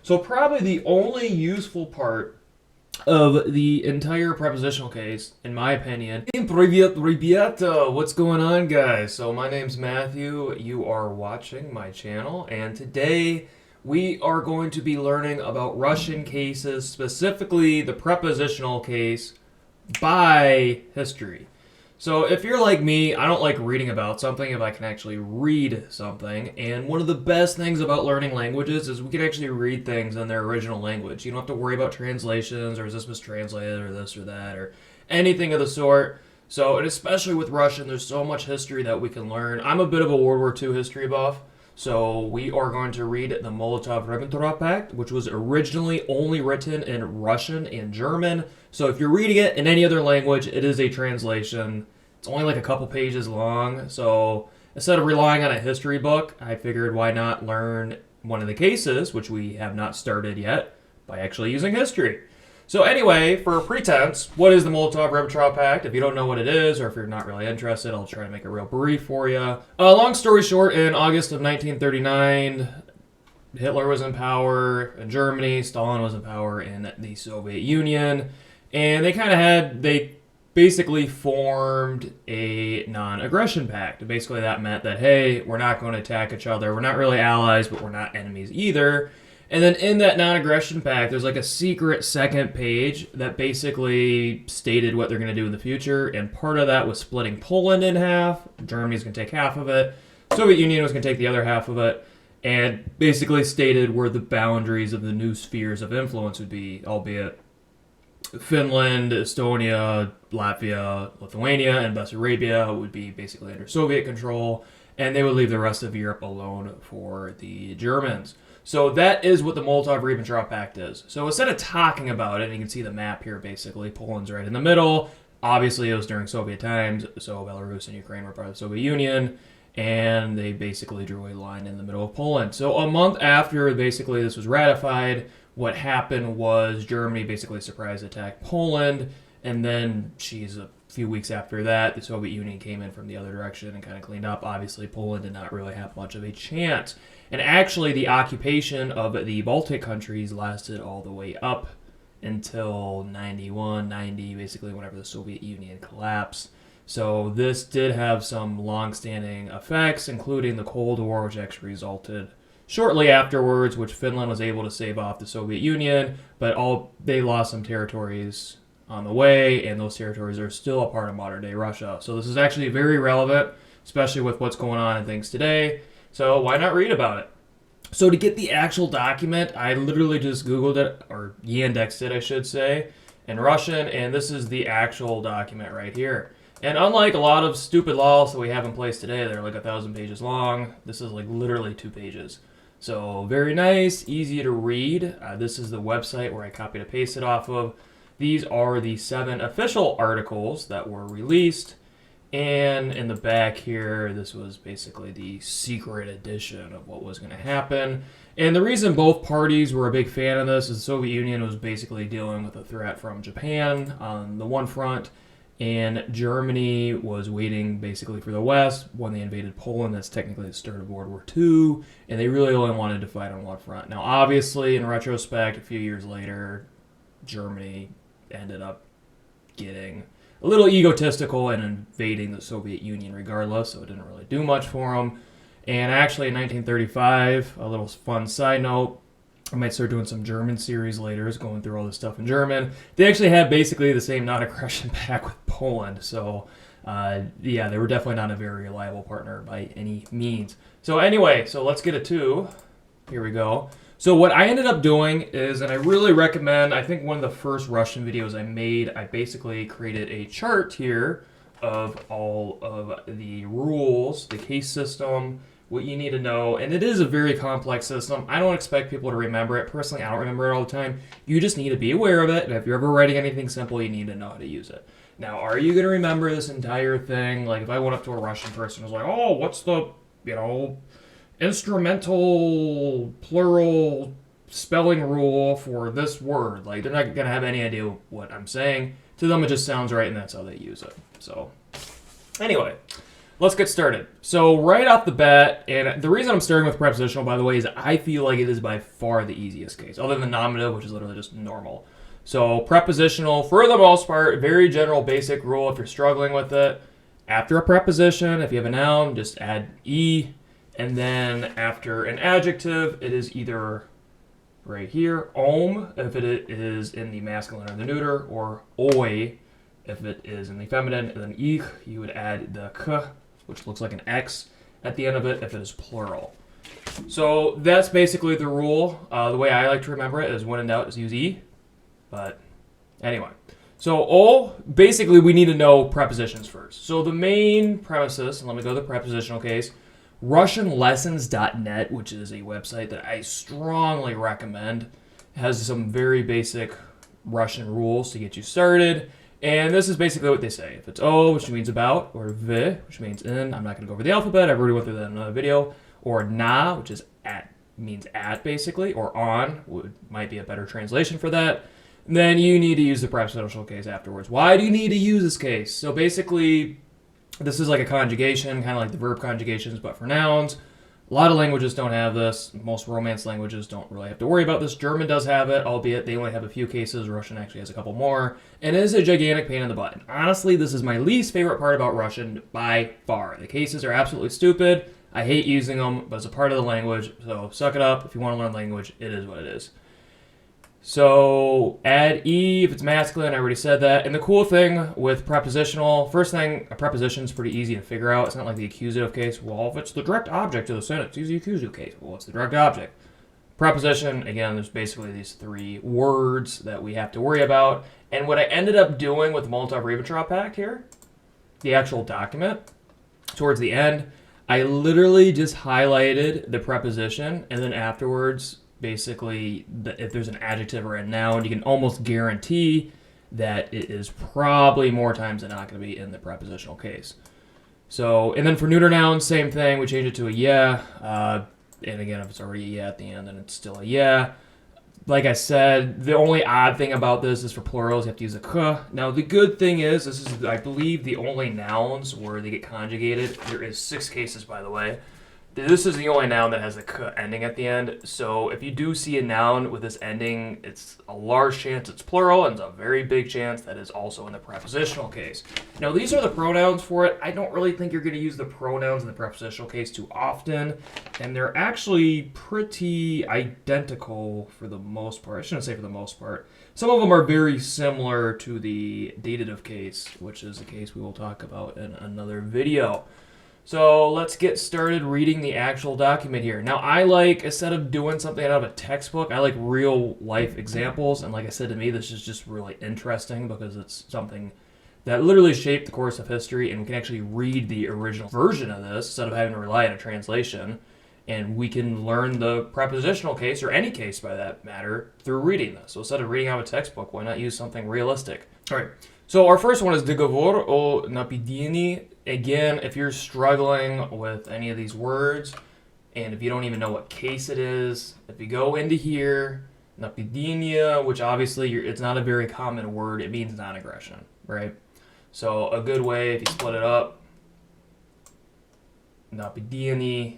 So probably the only useful part of the entire prepositional case, in my opinion. Привет, ребята! What's going on, guys? So my name's Matthew. You are watching my channel, and today we are going to be learning about Russian cases, specifically the prepositional case, by history. So if you're like me, I don't like reading about something if I can actually read something. And one of the best things about learning languages is we can actually read things in their original language. You don't have to worry about translations or is this mistranslated or this or that or anything of the sort. So, and especially with Russian, there's so much history that we can learn. I'm a bit of a World War II history buff. So we are going to read the Molotov Ribbentrop Pact, which was originally only written in Russian and German. So if you're reading it in any other language, it is a translation. It's only like a couple pages long. So instead of relying on a history book, I figured why not learn one of the cases, which we have not started yet, by actually using history. So anyway, for pretense, what is the Molotov-Ribbentrop Pact? If you don't know what it is, or if you're not really interested, I'll try to make it real brief for you. Long story short, in August of 1939, Hitler was in power in Germany, Stalin was in power in the Soviet Union, and they basically formed a non-aggression pact. Basically that meant that, hey, we're not going to attack each other, we're not really allies, but we're not enemies either. And then in that non-aggression pact, there's like a secret second page that basically stated what they're going to do in the future. And part of that was splitting Poland in half. Germany's going to take half of it. Soviet Union was going to take the other half of it. And basically stated where the boundaries of the new spheres of influence would be, albeit Finland, Estonia, Latvia, Lithuania, and Bessarabia would be basically under Soviet control. And they would leave the rest of Europe alone for the Germans. So that is what the Molotov-Ribbentrop Pact is. So instead of talking about it, and you can see the map here basically, Poland's right in the middle. Obviously it was during Soviet times, so Belarus and Ukraine were part of the Soviet Union, and they basically drew a line in the middle of Poland. So a month after basically this was ratified, what happened was Germany basically surprise attacked Poland, and then a few weeks after that, the Soviet Union came in from the other direction and kind of cleaned up. Obviously, Poland did not really have much of a chance. And actually, the occupation of the Baltic countries lasted all the way up until 91, 90, basically whenever the Soviet Union collapsed. So this did have some long-standing effects, including the Cold War, which actually resulted shortly afterwards, which Finland was able to save off the Soviet Union, but they lost some territories on the way, and those territories are still a part of modern-day Russia. So this is actually very relevant, especially with what's going on in things today. So why not read about it? So to get the actual document, I literally just Googled it, or Yandexed it, I should say, in Russian, and this is the actual document right here. And unlike a lot of stupid laws that we have in place today, they're like 1,000 pages long, this is like literally 2 pages. So very nice, easy to read. This is the website where I copied and pasted off of. These are the 7 official articles that were released. And in the back here, this was basically the secret edition of what was going to happen. And the reason both parties were a big fan of this is the Soviet Union was basically dealing with a threat from Japan on the one front, and Germany was waiting basically for the West when they invaded Poland. That's technically the start of World War II, and they really only wanted to fight on one front. Now, obviously, in retrospect, a few years later, Germany ended up getting a little egotistical and invading the Soviet Union regardless, so it didn't really do much for them. And actually in 1935, a little fun side note, I might start doing some German series later, going through all this stuff in German. They actually had basically the same non-aggression pact with Poland, so yeah, they were definitely not a very reliable partner by any means. So anyway, so let's get it to, here we go. So what I ended up doing is, and I really recommend, I think one of the first Russian videos I made, I basically created a chart here of all of the rules, the case system, what you need to know, and it is a very complex system. I don't expect people to remember it. Personally, I don't remember it all the time. You just need to be aware of it, and if you're ever writing anything simple, you need to know how to use it. Now, are you going to remember this entire thing? Like, if I went up to a Russian person and was like, oh, what's the, instrumental plural spelling rule for this word? Like, they're not going to have any idea what I'm saying. To them, it just sounds right, and that's how they use it. So, anyway. let's get started. So right off the bat, and the reason I'm starting with prepositional, by the way, is I feel like it is by far the easiest case, other than nominative, which is literally just normal. So prepositional, for the most part, very general basic rule if you're struggling with it. After a preposition, if you have a noun, just add E. And then after an adjective, it is either right here, if it is in the masculine or the neuter, or oi if it is in the feminine. And then ich, you would add the k, which looks like an X at the end of it if it is plural. So that's basically the rule. The way I like to remember it is when in doubt, just use E. But anyway, so basically we need to know prepositions first. So the main premises, and let me go to the prepositional case, RussianLessons.net, which is a website that I strongly recommend, has some very basic Russian rules to get you started. And this is basically what they say. If it's O, which means about, or V, which means in, I'm not going to go over the alphabet, I've already went through that in another video, or na, which is at, means at basically, or on, might be a better translation for that, then you need to use the prepositional case afterwards. Why do you need to use this case? So basically, this is like a conjugation, kind of like the verb conjugations, but for nouns. A lot of languages don't have this. Most Romance languages don't really have to worry about this. German does have it, albeit they only have a few cases. Russian actually has a couple more. And it is a gigantic pain in the butt. Honestly, this is my least favorite part about Russian by far. The cases are absolutely stupid. I hate using them, but it's a part of the language. So suck it up. If you want to learn language, it is what it is. So add E if it's masculine, I already said that. And the cool thing with prepositional, first thing, a preposition is pretty easy to figure out. It's not like the accusative case. Well, if it's the direct object of the sentence, use the accusative case. Well, it's the direct object. Preposition, again, there's basically these three words that we have to worry about. And what I ended up doing with the Molotov Ribbentrop Pact here, the actual document, towards the end, I literally just highlighted the preposition, and then afterwards, basically, if there's an adjective or a noun, you can almost guarantee that it is probably more times than not going to be in the prepositional case. So, and then for neuter nouns, same thing. We change it to a yeah. And again, if it's already a yeah at the end, then it's still a yeah. Like I said, the only odd thing about this is for plurals, you have to use a k. Now, the good thing is, this is, I believe, the only nouns where they get conjugated. There is 6 cases, by the way. This is the only noun that has a k ending at the end. So if you do see a noun with this ending, it's a large chance it's plural, and it's a very big chance that is also in the prepositional case. Now, these are the pronouns for it. I don't really think you're going to use the pronouns in the prepositional case too often, and they're actually pretty identical for the most part. I shouldn't say for the most part. Some of them are very similar to the datative case, which is a case we will talk about in another video. So let's get started reading the actual document here. Now I like, instead of doing something out of a textbook, I like real life examples. And like I said, to me, this is just really interesting because it's something that literally shaped the course of history, and we can actually read the original version of this instead of having to rely on a translation. And we can learn the prepositional case, or any case by that matter, through reading this. So instead of reading out of a textbook, why not use something realistic? All right. So our first one is dogovor o napadini. Again, if you're struggling with any of these words, and if you don't even know what case it is, if you go into here, napidinia, which obviously it's not a very common word, it means non-aggression, right? So a good way, if you split it up, napidini,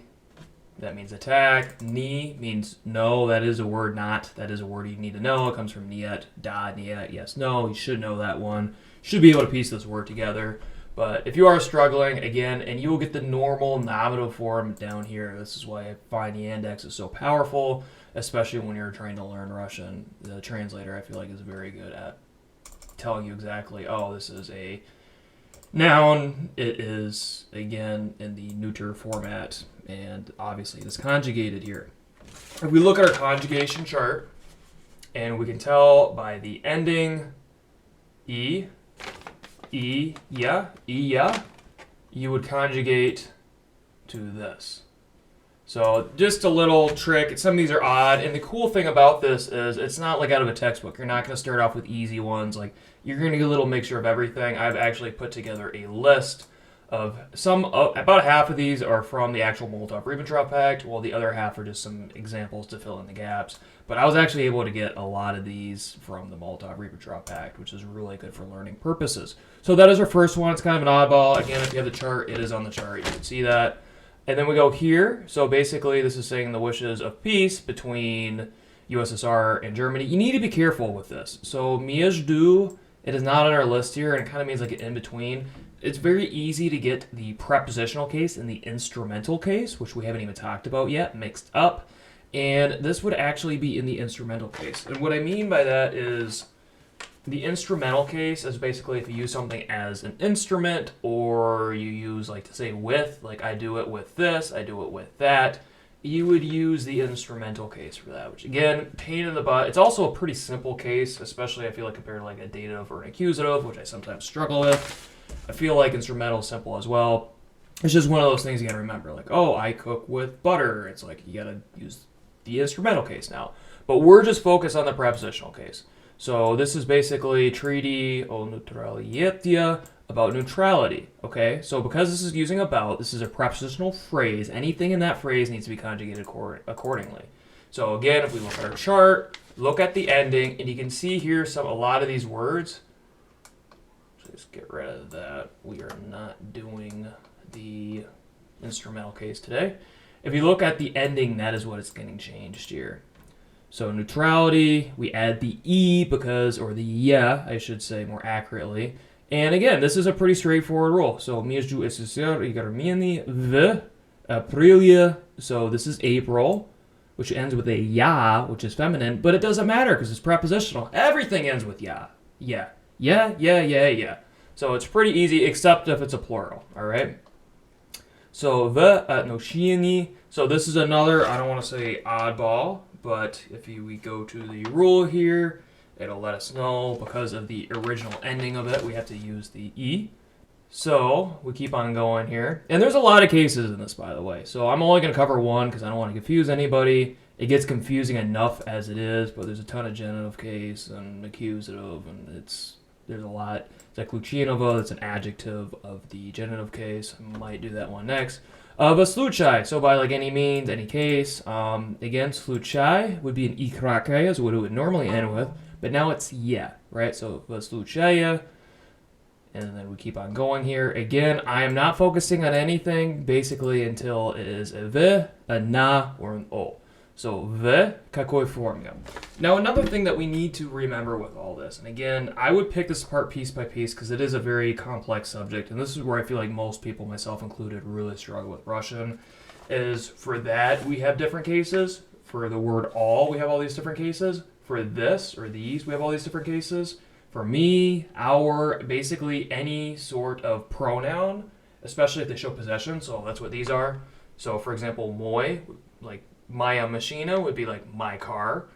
that means attack. Ni means no, that is a word, not. That is a word you need to know. It comes from niet, da, niet, yes, no. You should know that one. Should be able to piece this word together. But if you are struggling, again, and you will get the normal nominative form down here. This is why I find the index is so powerful, especially when you're trying to learn Russian. The translator, I feel like, is very good at telling you exactly, oh, this is a noun. It is, again, in the neuter format, and obviously it is conjugated here. If we look at our conjugation chart, and we can tell by the ending, yeah, you would conjugate to this. So just a little trick. Some of these are odd, and the cool thing about this is it's not like out of a textbook. You're not going to start off with easy ones. Like, you're going to get a little mixture of everything. I've actually put together a list of about half of these are from the actual Molotov Ribbentrop Pact, while the other half are just some examples to fill in the gaps. But I was actually able to get a lot of these from the Molotov Ribbentrop Pact, which is really good for learning purposes. So that is our first one. It's kind of an oddball. Again, if you have the chart, it is on the chart. You can see that. And then we go here. So basically, this is saying the wishes of peace between USSR and Germany. You need to be careful with this. So между, it is not on our list here, and it kind of means like an in-between. It's very easy to get the prepositional case and the instrumental case, which we haven't even talked about yet, mixed up. And this would actually be in the instrumental case. And what I mean by that is the instrumental case is basically if you use something as an instrument, or you use like to say with, like I do it with this, I do it with that, you would use the instrumental case for that, which again, pain in the butt. It's also a pretty simple case, especially I feel like compared to like a dative or an accusative, which I sometimes struggle with. I feel like instrumental is simple as well. It's just one of those things you gotta remember, like, oh, I cook with butter. It's like you gotta use the instrumental case now. But we're just focused on the prepositional case. So this is basically treaty o neutralitetia, about neutrality, okay? So because this is using about, this is a prepositional phrase. Anything in that phrase needs to be conjugated accordingly. So again, if we look at our chart, look at the ending, and you can see here a lot of these words. So just get rid of that. We are not doing the instrumental case today. If you look at the ending, that is what is getting changed here. So neutrality, we add the E because, or the yeah, I should say more accurately. And again, this is a pretty straightforward rule. So между СССР и Германией в апреле, so this is April, which ends with a ya, which is feminine, but it doesn't matter because it's prepositional. Everything ends with ya. Yeah. Yeah, yeah, yeah, yeah. So it's pretty easy, except if it's a plural, all right? So the отношении, so this is another, I don't want to say oddball, but if we go to the rule here, it'll let us know because of the original ending of it, we have to use the E. So we keep on going here. And there's a lot of cases in this, by the way. So I'm only going to cover one because I don't want to confuse anybody. It gets confusing enough as it is, but there's a ton of genitive case and accusative, and there's a lot. Zaključenova, that's an adjective of the genitive case. I might do that one next. В случае, so by like any means, any case. Again, случай would be an i kratkaya, is what it would normally end with, but now it's yeah, right? So в случае, and then we keep on going here. Again, I am not focusing on anything basically until it is a v, a na, or an o. So v, какой форме. Now another thing that we need to remember with all this, and again, I would pick this apart piece by piece because it is a very complex subject, and this is where I feel like most people, myself included, really struggle with Russian, is for that we have different cases. For the word all, we have all these different cases. For this, or these, we have all these different cases. For me, our, basically any sort of pronoun, especially if they show possession, so that's what these are. So for example, mój, like moja machina would be like my car.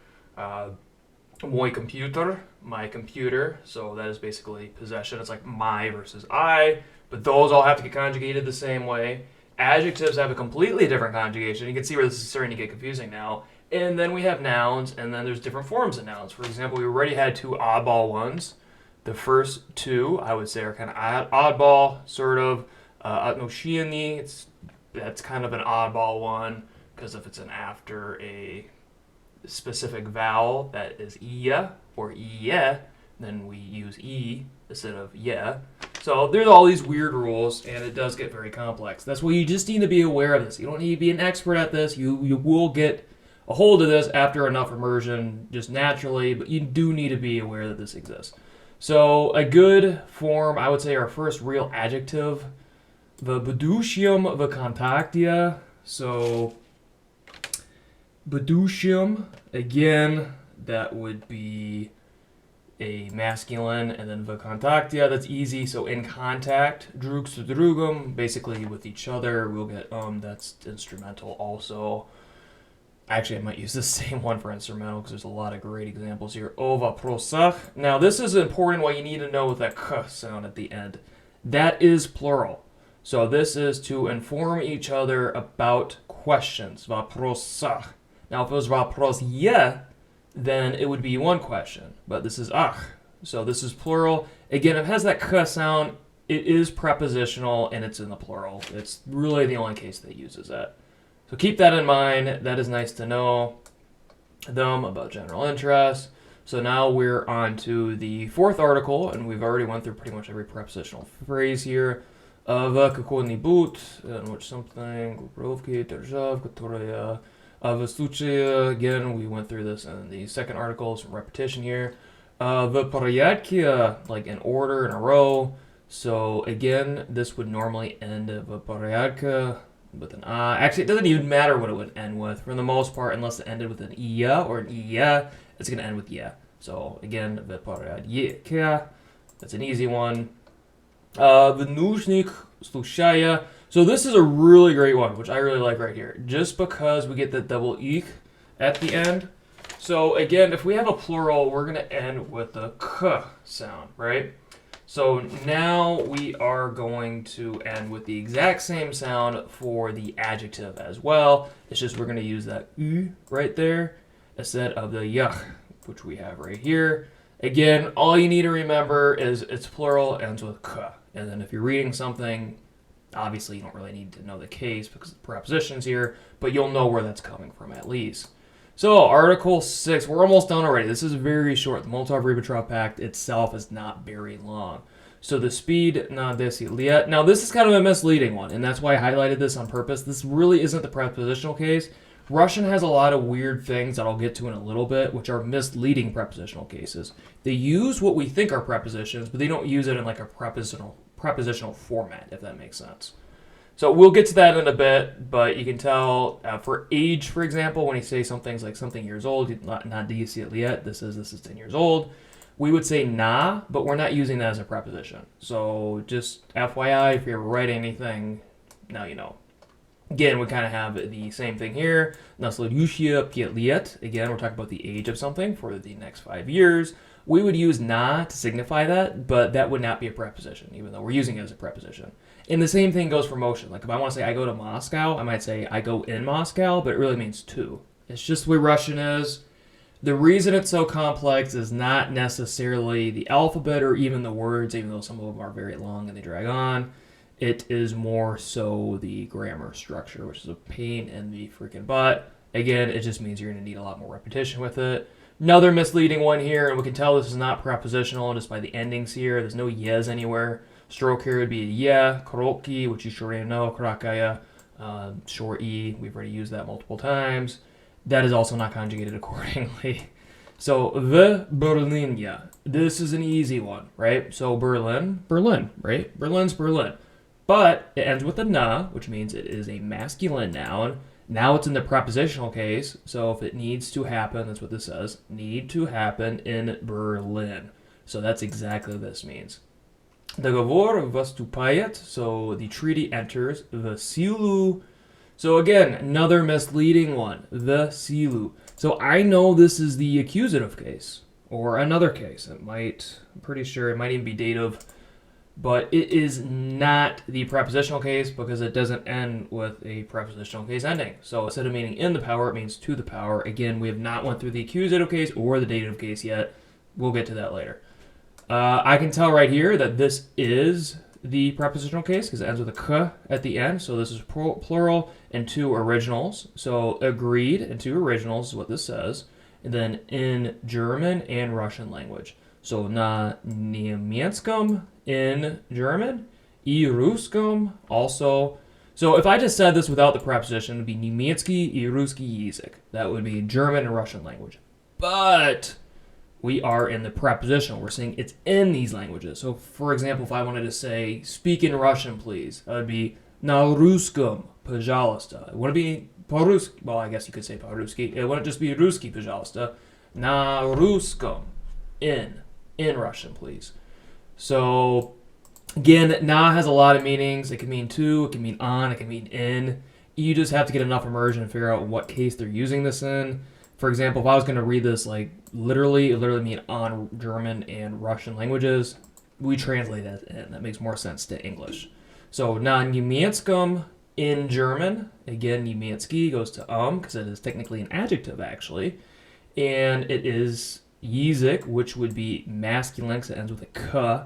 Mój computer, my computer. So that is basically possession. It's like my versus I, but those all have to get conjugated the same way. Adjectives have a completely different conjugation. You can see where this is starting to get confusing now. And then we have nouns, and then there's different forms of nouns. For example, we already had two oddball ones. The first two, I would say, are kind of oddball, sort of. Отношения, that's kind of an oddball one, because if it's an after a specific vowel that is iya or iye, then we use e instead of yeah. So there's all these weird rules, and it does get very complex. That's why you just need to be aware of this. You don't need to be an expert at this. You will get a hold of this after enough immersion, just naturally, but you do need to be aware that this exists. So a good form, I would say our first real adjective, the будущем в контакте. So будущем, again, that would be a masculine, and then в контакте, that's easy. So in contact, друг с другом, basically with each other. We'll get that's instrumental also. Actually, I might use the same one for instrumental because there's a lot of great examples here. O вопросах. Now this is important, what you need to know with that k sound at the end. That is plural. So this is to inform each other about questions. Вопросах. Now if it was вопросье, then it would be one question. But this is ach. So this is plural. Again, it has that k sound. It is prepositional, and it's in the plural. It's really the only case that uses that. So keep that in mind. That is nice to know. them about general interest. So now we're on to the fourth article, and we've already went through pretty much every prepositional phrase here. В какой-нибудь, in which something, группировки, держав, которая, в случае, again, we went through this in the second article, some repetition here. В порядке, like in order, in a row. So again, this would normally end в порядке with an Actually, it doesn't even matter what it would end with for the most part, unless it ended with an iya or an iya. It's going to end with yeah. So again, в порядке. That's an easy one. Vnuzhnik slushaya. So this is a really great one, which I really like right here, just because we get the double ik at the end. So again, if we have a plural, we're going to end with the k sound, right? So now we are going to end with the exact same sound for the adjective as well. It's just we're going to use that u right there instead of the yach, which we have right here. Again, all you need to remember is it's plural, ends with k. And then if you're reading something, obviously you don't really need to know the case because of the prepositions here, but you'll know where that's coming from at least. So, Article 6, we're almost done already. This is very short. The Molotov Ribbentrop Pact itself is not very long. So the speed, now this is kind of a misleading one, and that's why I highlighted this on purpose. This really isn't the prepositional case. Russian has a lot of weird things that I'll get to in a little bit, which are misleading prepositional cases. They use what we think are prepositions, but they don't use it in like a prepositional format, if that makes sense. So we'll get to that in a bit, but you can tell for age, for example, when you say some things like something years old, not 10 yet, this is 10 years old, we would say na, but we're not using that as a preposition. So just FYI, if you ever write anything, now you know. Again, we kind of have the same thing here. Nasledushia 5 лет. Again, we're talking about the age of something for the next 5 years. We would use na to signify that, but that would not be a preposition, even though we're using it as a preposition. And the same thing goes for motion. Like if I want to say I go to Moscow, I might say I go in Moscow, but it really means to. It's just the way Russian is. The reason it's so complex is not necessarily the alphabet or even the words, even though some of them are very long and they drag on. It is more so the grammar structure, which is a pain in the freaking butt. Again, it just means you're going to need a lot more repetition with it. Another misleading one here, and we can tell this is not prepositional just by the endings here. There's no yes anywhere. Stroke here would be yeah, koroki, which you should already know, karakaya, short e. We've already used that multiple times. That is also not conjugated accordingly. So, the Berlinia. This is an easy one, right? So, Berlin, right? Berlin's Berlin. But it ends with a na, which means it is a masculine noun. Now it's in the prepositional case, so if it needs to happen, that's what this says, need to happen in Berlin. So that's exactly what this means. Договор вступает, so the treaty enters, в силу. So again, another misleading one, the silu. So I know this is the accusative case, or another case. I'm pretty sure it might even be dative, but it is not the prepositional case because it doesn't end with a prepositional case ending. So instead of meaning in the power, it means to the power. Again, we have not went through the accusative case or the dative case yet. We'll get to that later. I can tell right here that this is the prepositional case because it ends with a k at the end. So this is plural and two originals. So agreed and two originals is what this says. And then in German and Russian language. So na немецком in German, и русском also. So if I just said this without the preposition, it would be немецкий и русский язык. That would be German and Russian language. But we are in the prepositional. We're saying it's in these languages. So, for example, if I wanted to say, speak in Russian, please, that would be на русском, пожалуйста. It wouldn't be по-русски. Well, I guess you could say по-русски. It wouldn't just be русский, пожалуйста. На русском, in Russian, please. So, again, na has a lot of meanings. It can mean to, it can mean on, it can mean in. You just have to get enough immersion and figure out what case they're using this in. For example, if I was going to read this like literally, it literally mean on German and Russian languages, we translate that in. That makes more sense to English. So, na немецком in German. Again, немецкий goes to because it is technically an adjective, actually. And it is язык, which would be masculine because it ends with a k.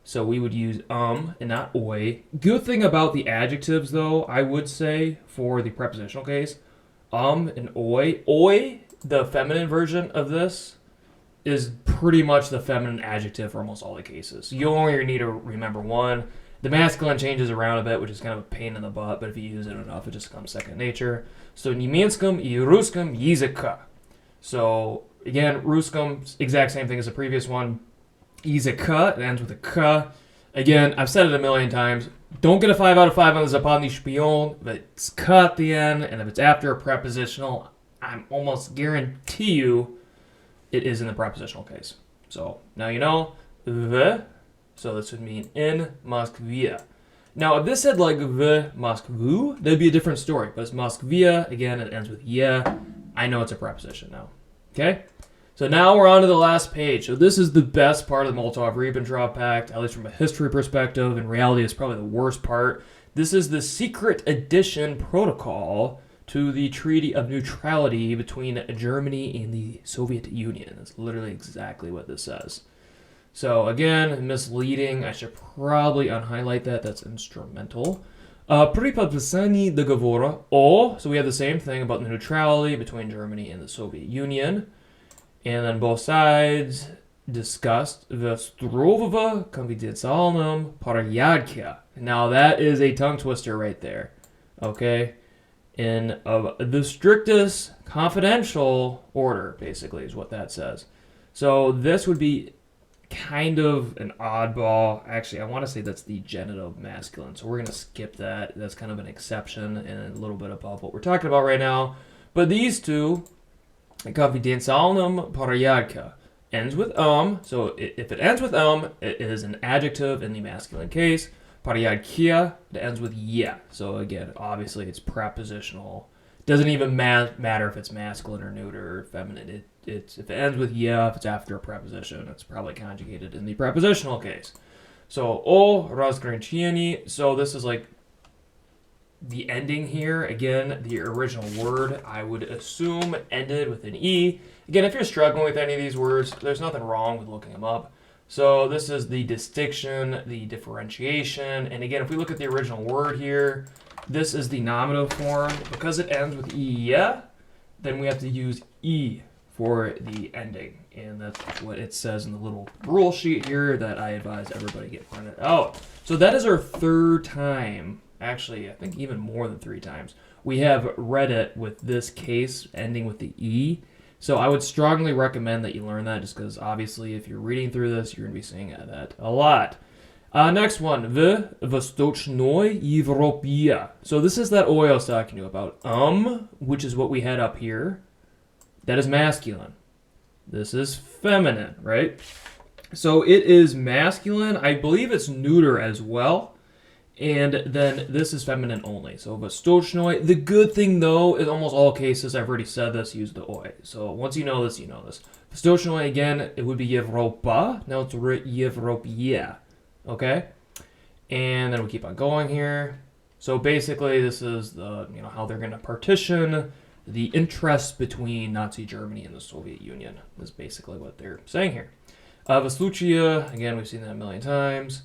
So we would use and not oi. Good thing about the adjectives, though, I would say, for the prepositional case, and oi. Oi the feminine version of this is pretty much the feminine adjective for almost all the cases. You only need to remember one. The masculine changes around a bit, which is kind of a pain in the butt, but if you use it enough, it just becomes second nature. So, немецком и русском языка. So, again, русском, exact same thing as the previous one. Языка, it ends with a k. Again, I've said it a million times. Don't get a 5 out of 5 on the Zapadny Spion, but it's k at the end, and if it's after a prepositional, I'm almost guarantee you it is in the prepositional case. So now you know v. So this would mean in Moskvia. Now if this said like v Moskvu, that'd be a different story. But it's Moskvia. Again, it ends with yeah. I know it's a preposition now. Okay. So now we're on to the last page. So this is the best part of the Molotov Ribbentrop Pact, at least from a history perspective. In reality, it's probably the worst part. This is the secret addition protocol to the Treaty of Neutrality between Germany and the Soviet Union. That's literally exactly what this says. So again, misleading. I should probably unhighlight that. That's instrumental. При подписании договора о, so we have the same thing about the neutrality between Germany and the Soviet Union. And then both sides discussed the строгого конфиденциальном порядке. Now that is a tongue twister right there. Okay? In the strictest confidential order, basically, is what that says. So this would be kind of an oddball. Actually, I want to say that's the genitive masculine. So we're going to skip that. That's kind of an exception and a little bit above what we're talking about right now. But these two, конфиденциальном порядке, ends with so if it ends with it is an adjective in the masculine case. Порядке, it ends with yeah. So again, obviously it's prepositional. Doesn't even matter if it's masculine or neuter or feminine. It's if it ends with yeah, if it's after a preposition, it's probably conjugated in the prepositional case. So о разграничении. So this is like the ending here. Again, the original word, I would assume, ended with an E. Again, if you're struggling with any of these words, there's nothing wrong with looking them up. So this is the distinction, the differentiation. And again, if we look at the original word here, this is the nominative form. Because it ends with E, then we have to use E for the ending. And that's what it says in the little rule sheet here that I advise everybody get printed out. So that is our third time. Actually, I think even more than 3 times. We have read it with this case ending with the E. So I would strongly recommend that you learn that just because obviously if you're reading through this, you're going to be seeing that a lot. Next one. В Восточной Европе. So this is that oil I was talking to you about. Which is what we had up here. That is masculine. This is feminine, right? So it is masculine. I believe it's neuter as well. And then this is feminine only. So Восточной. The good thing though, in almost all cases, I've already said this, use the oi. So once you know this, you know this. Восточной, again, it would be Европа. Now it's Европе. Okay? And then we keep on going here. So basically this is the, how they're going to partition the interests between Nazi Germany and the Soviet Union. Is basically what they're saying here. В again, we've seen that a million times.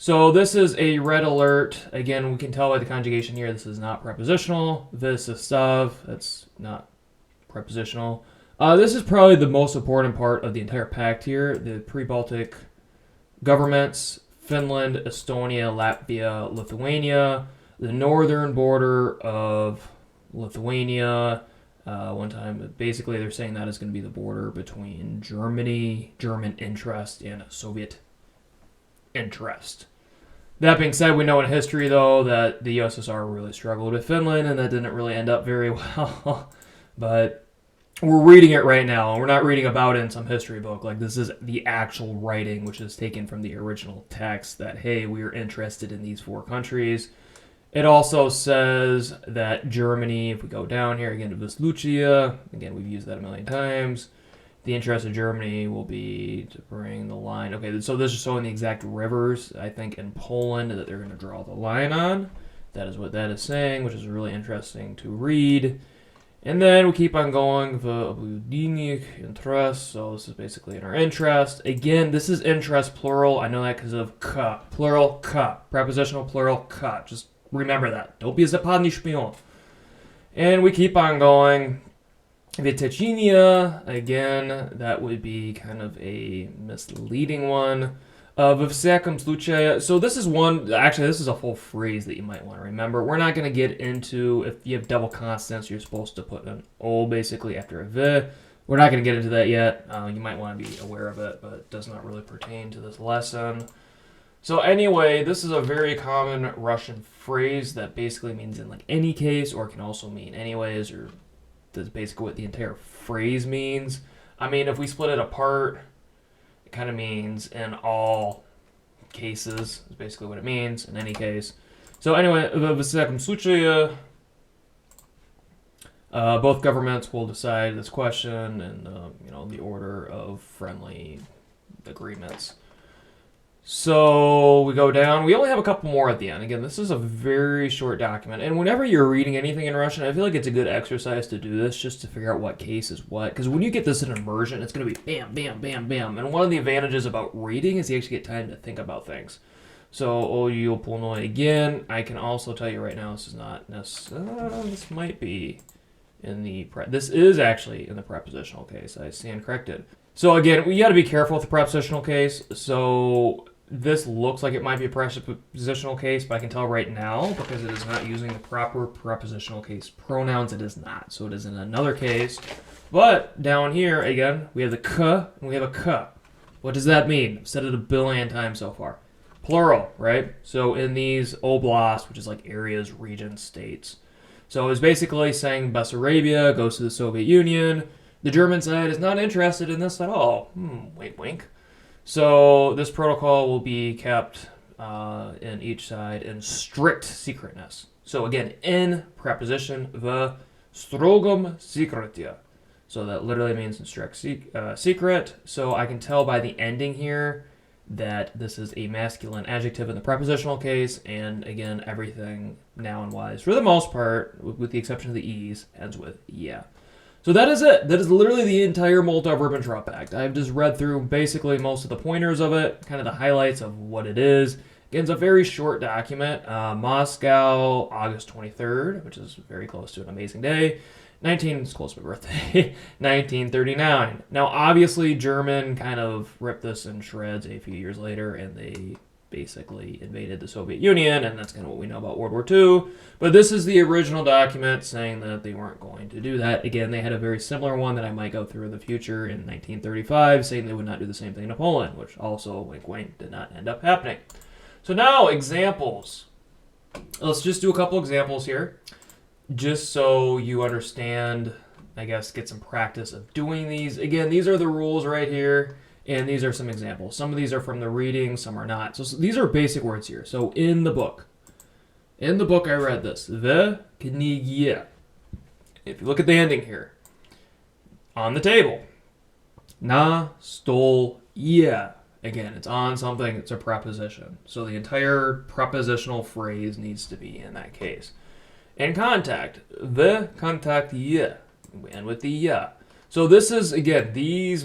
So this is a red alert. Again, we can tell by the conjugation here, this is not prepositional. This is stuff. That's not prepositional. This is probably the most important part of the entire pact here. The pre-Baltic governments, Finland, Estonia, Latvia, Lithuania, the northern border of Lithuania. One time, basically they're saying that is going to be the border between Germany, German interest, and Soviet interest. That being said, we know in history, though, that the USSR really struggled with Finland, and that didn't really end up very well. But we're reading it right now, and we're not reading about it in some history book. Like, this is the actual writing, which is taken from the original text, that, hey, we are interested in these 4 countries. It also says that Germany, if we go down here, again, to Veslucia, again, we've used that a million times. The interest of Germany will be to bring the line. Okay, so this is showing the exact rivers, I think, in Poland that they're going to draw the line on. That is what that is saying, which is really interesting to read. And then we keep on going. The interest. So this is basically in our interest. Again, this is interest plural. I know that because of k. Plural k. Prepositional plural k. Just remember that. Don't be a zapadny shpion. And we keep on going. Vytechenia, again, that would be kind of a misleading one. В всяком случае, so this is one, actually this is a full phrase that you might want to remember. We're not going to get into, if you have double consonants, you're supposed to put an O basically after a V. We're not going to get into that yet. You might want to be aware of it, but it does not really pertain to this lesson. So anyway, this is a very common Russian phrase that basically means in like any case, or it can also mean anyways, or that's basically what the entire phrase means. I mean, if we split it apart, it kind of means in all cases, is basically what it means, in any case. So anyway, в всяком случае, both governments will decide this question in the order of friendly agreements. So we go down. We only have a couple more at the end. Again, this is a very short document. And whenever you're reading anything in Russian, I feel like it's a good exercise to do this just to figure out what case is what. Because when you get this in immersion, it's going to be bam, bam, bam, bam. And one of the advantages about reading is you actually get time to think about things. So, Oyopolnoy again, I can also tell you right now, this is not necessarily, this might be in the, this is actually in the prepositional case. I stand corrected. So again, we got to be careful with the prepositional case. So this looks like it might be a prepositional case, but I can tell right now, because it is not using the proper prepositional case pronouns, it is not. So it is in another case. But down here, again, we have the k and we have a k. What does that mean? I've said it a billion times so far. Plural, right? So in these oblasts, which is like areas, regions, states. So it was basically saying Bessarabia goes to the Soviet Union. The German side is not interested in this at all. Wink, wink. So this protocol will be kept in each side in strict secretness. So again, in preposition, v strogom sekretia. So that literally means in strict secret. So I can tell by the ending here that this is a masculine adjective in the prepositional case. And again, everything noun-wise, for the most part, with the exception of the e's, ends with yeah. So that is it. That is literally the entire Molotov Ribbentrop Pact. I've just read through basically most of the pointers of it, kind of the highlights of what it is. Again, it's a very short document. Moscow, August 23rd, which is very close to an amazing day. It's close to my birthday. 1939. Now, obviously, German kind of ripped this in shreds a few years later, and they basically invaded the Soviet Union, and that's kind of what we know about World War II. But this is the original document saying that they weren't going to do that. Again, they had a very similar one that I might go through in the future in 1935, saying they would not do the same thing to Poland, which also, wink wink, did not end up happening. So now, examples. Let's just do a couple examples here, just so you understand, I guess, get some practice of doing these. Again, these are the rules right here. And these are some examples. Some of these are from the reading, some are not. So these are basic words here. So in the book I read this. The knigie. If you look at the ending here, on the table. Na stol yeah. Again, it's on something, it's a preposition. So the entire prepositional phrase needs to be in that case. In contact, the contact yeah. And with the yeah. So this is, again,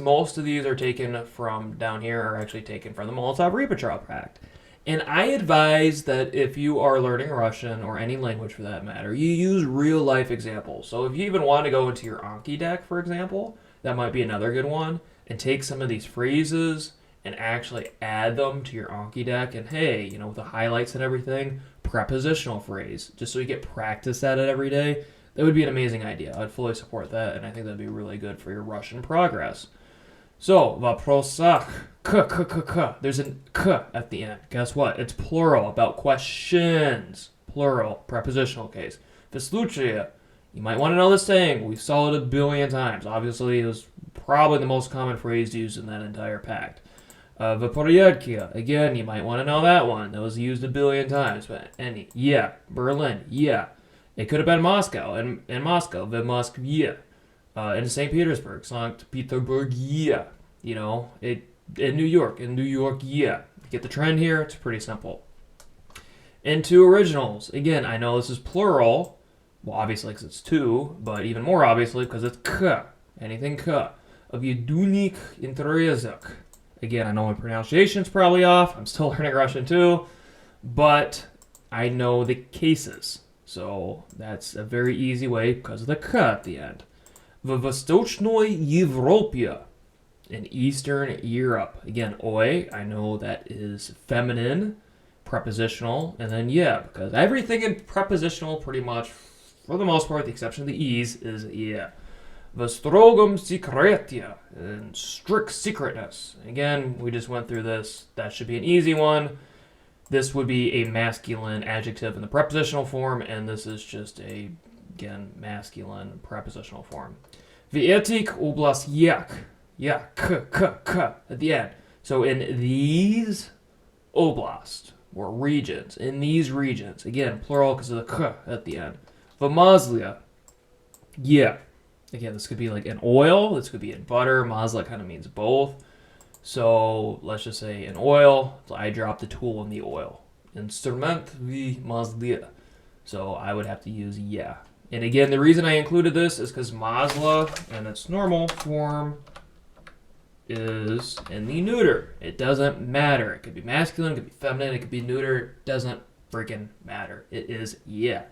most of these are taken from down here, are actually taken from the Molotov Ribbentrop Pact. And I advise that if you are learning Russian, or any language for that matter, you use real life examples. So if you even want to go into your Anki deck, for example, that might be another good one, and take some of these phrases and actually add them to your Anki deck. And hey, with the highlights and everything, prepositional phrase, just so you get practice at it every day. That would be an amazing idea. I'd fully support that, and I think that'd be really good for your Russian progress. So, vaprosach, k. There's an k at the end. Guess what? It's plural, about questions. Plural, prepositional case. Vysluchia, you might want to know this saying. We saw it a billion times. Obviously, it was probably the most common phrase used in that entire pact. Vaporyadkia, again, you might want to know that one. That was used a billion times. But yeah. Berlin, yeah. It could have been Moscow, in Moscow, the Moskvia. In St. Petersburg, St. Petersburg, yeah. In New York, yeah. Get the trend here? It's pretty simple. Into originals. Again, I know this is plural. Well, obviously, because it's two, but even more obviously, because it's k. Anything k. Obyedunik interezek. Again, I know my pronunciation's probably off. I'm still learning Russian too. But I know the cases. So that's a very easy way because of the k at the end. В Восточной Европе. In Eastern Europe. Again, oi, I know that is feminine, prepositional, and then yeah, because everything in prepositional pretty much, for the most part, the exception of the e's, is yeah. В строгом секрете, in strict secretness. Again, we just went through this. That should be an easy one. This would be a masculine adjective in the prepositional form, and this is just a, again, masculine prepositional form. В этих областях. Yeah, k at the end. So in these oblast, or regions, in these regions, again, plural because of the k at the end. Vamazlia. Yeah. Again, this could be like in oil, this could be in butter. Mazla kind of means both. So let's just say in oil, so I drop the tool in the oil. Instrument v mazlia. So I would have to use yeah. And again, the reason I included this is because mazla in its normal form is in the neuter. It doesn't matter. It could be masculine, it could be feminine, it could be neuter. It doesn't freaking matter. It is yeah.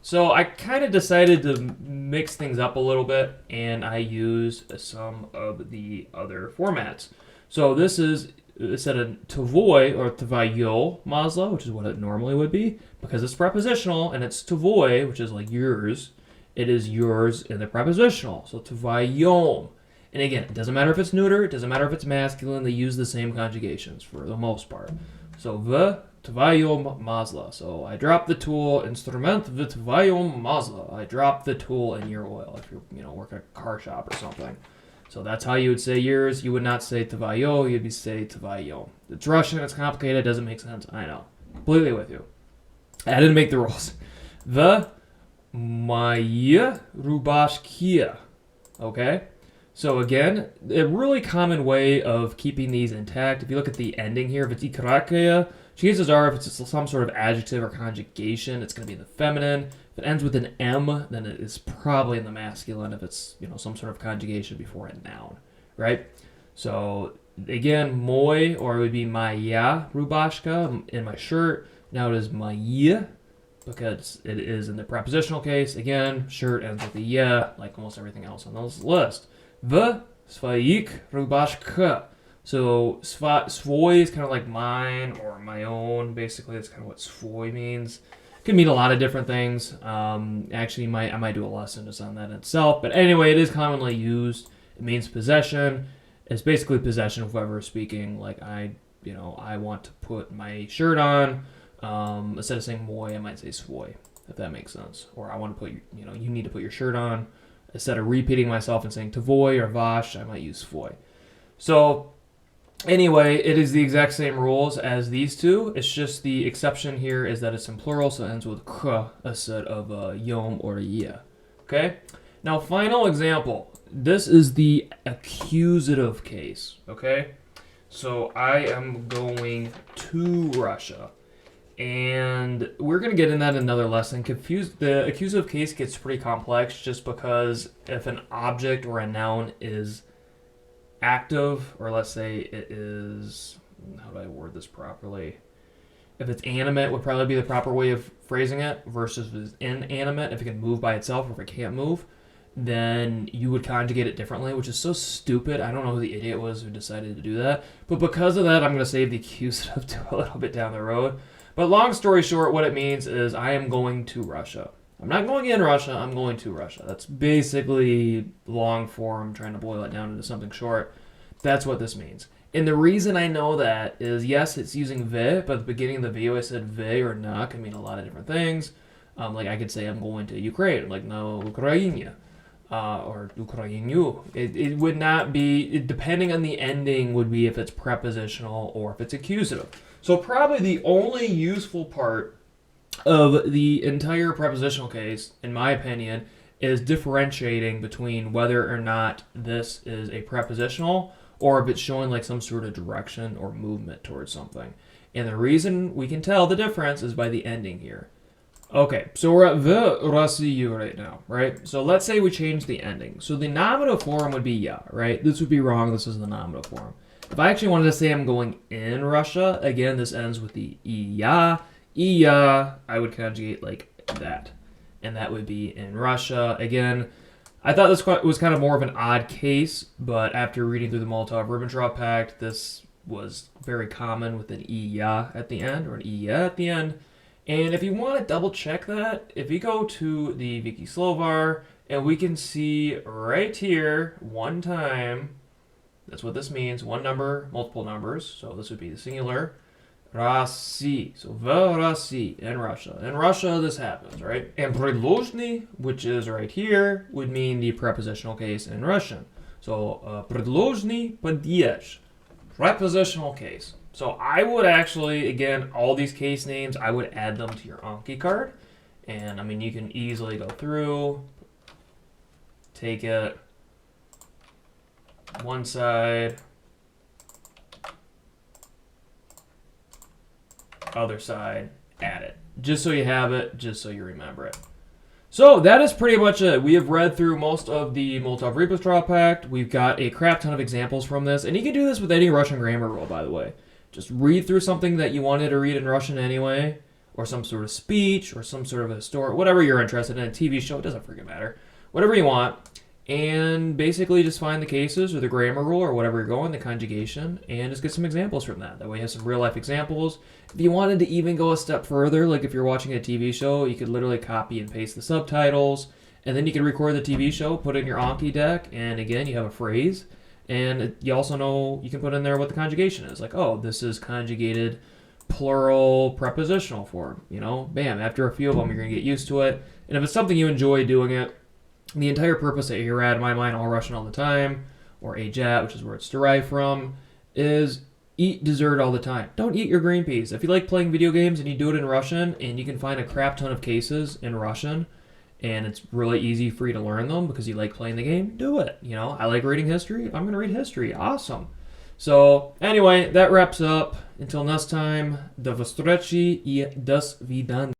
So I kind of decided to mix things up a little bit, and I used some of the other formats. So this is instead of tvoi or tvayo mazla, which is what it normally would be, because it's prepositional, and it's tvoi, which is like yours. It is yours in the prepositional. So tvayom. And again, it doesn't matter if it's neuter, it doesn't matter if it's masculine, they use the same conjugations for the most part. So v tvayom mazla. So I drop the tool, instrument v tvayom mazla. I drop the tool in your oil if you're working at a car shop or something. So that's how you would say yours. You would not say tvayo, you'd be say tvayom. It's Russian, it's complicated, it doesn't make sense. I know. Completely with you. I didn't make the rules. The moye rubashkia. Okay? So again, a really common way of keeping these intact, if you look at the ending here, if it's ikrakaya, chances are if it's some sort of adjective or conjugation, it's going to be in the feminine. If it ends with an M, then it is probably in the masculine if it's some sort of conjugation before a noun, right? So again, moy, or it would be maya rubashka, in my shirt. Now it is maya, because it is in the prepositional case. Again, shirt ends with a yeah, like almost everything else on this list. V svoik rubashka. So svoi is kind of like mine or my own. Basically, that's kind of what svoi means. It can mean a lot of different things. Actually, I might do a lesson just on that itself. But anyway, it is commonly used. It means possession. It's basically possession of whoever is speaking. Like I want to put my shirt on. Instead of saying moi, I might say svoi, if that makes sense. Or I want to put you need to put your shirt on. Instead of repeating myself and saying tvoy or vash, I might use svoy. So anyway, it is the exact same rules as these two. It's just the exception here is that it's in plural, so it ends with k instead of yom or yeah. Okay? Now, final example. This is the accusative case. Okay? So I am going to Russia. And we're going to get in that in another lesson. The accusative case gets pretty complex just because if an object or a noun is active, or let's say it is, how do I word this properly? If it's animate would probably be the proper way of phrasing it, versus if it's inanimate, if it can move by itself or if it can't move, then you would conjugate it differently, which is so stupid. I don't know who the idiot was who decided to do that. But because of that, I'm going to save the accusative to a little bit down the road. But long story short, what it means is I am going to Russia. I'm not going in Russia, I'm going to Russia. That's basically long form, trying to boil it down into something short. That's what this means. And the reason I know that is, yes, it's using ve, but at the beginning of the video I said ve or na can mean a lot of different things. Like I could say I'm going to Ukraine, like no Ukrainia, or Ukrainu. It would not be, depending on the ending, would be if it's prepositional or if it's accusative. So probably the only useful part of the entire prepositional case, in my opinion, is differentiating between whether or not this is a prepositional or if it's showing like some sort of direction or movement towards something. And the reason we can tell the difference is by the ending here. Okay, so we're at the Россию right now, right? So let's say we change the ending. So the nominative form would be ya, right? This would be wrong. This is the nominative form. If I actually wanted to say I'm going in Russia, again, this ends with the iya. Iya, I would conjugate like that. And that would be in Russia. Again, I thought this was kind of more of an odd case, but after reading through the Molotov Ribbentrop Pact, this was very common with an iya at the end or an iya at the end. And if you want to double check that, if you go to the Wiki Slovar, and we can see right here, one time, that's what this means, one number, multiple numbers, so this would be the singular, Rasi, so Rasi in Russia. In Russia, this happens, right? And предложный, which is right here, would mean the prepositional case in Russian. So предложный падеж, prepositional case. So I would actually, again, all these case names, I would add them to your Anki card. And I mean, you can easily go through, take it, one side, other side, add it. Just so you have it, just so you remember it. So that is pretty much it. We have read through most of the Molotov Ribbentrop Pact. We've got a crap ton of examples from this. And you can do this with any Russian grammar rule, by the way. Just read through something that you wanted to read in Russian anyway, or some sort of speech, or some sort of a historic, whatever you're interested in, a TV show, it doesn't freaking matter. Whatever you want. And basically just find the cases or the grammar rule or whatever you're going, the conjugation, and just get some examples from that. That way you have some real life examples. If you wanted to even go a step further, like if you're watching a TV show, you could literally copy and paste the subtitles, and then you can record the TV show, put it in your Anki deck, and again, you have a phrase. And you also know, you can put in there what the conjugation is. Like, oh, this is conjugated plural prepositional form. You know, bam, after a few of them, you're going to get used to it. And if it's something you enjoy doing it, the entire purpose that you're at, in my mind, all Russian all the time, or ajat, which is where it's derived from, is eat dessert all the time. Don't eat your green peas. If you like playing video games and you do it in Russian, and you can find a crap ton of cases in Russian, and it's really easy for you to learn them because you like playing the game, do it. You know, I like reading history. I'm going to read history. Awesome. So, anyway, that wraps up. Until next time, do встречи и до свидания.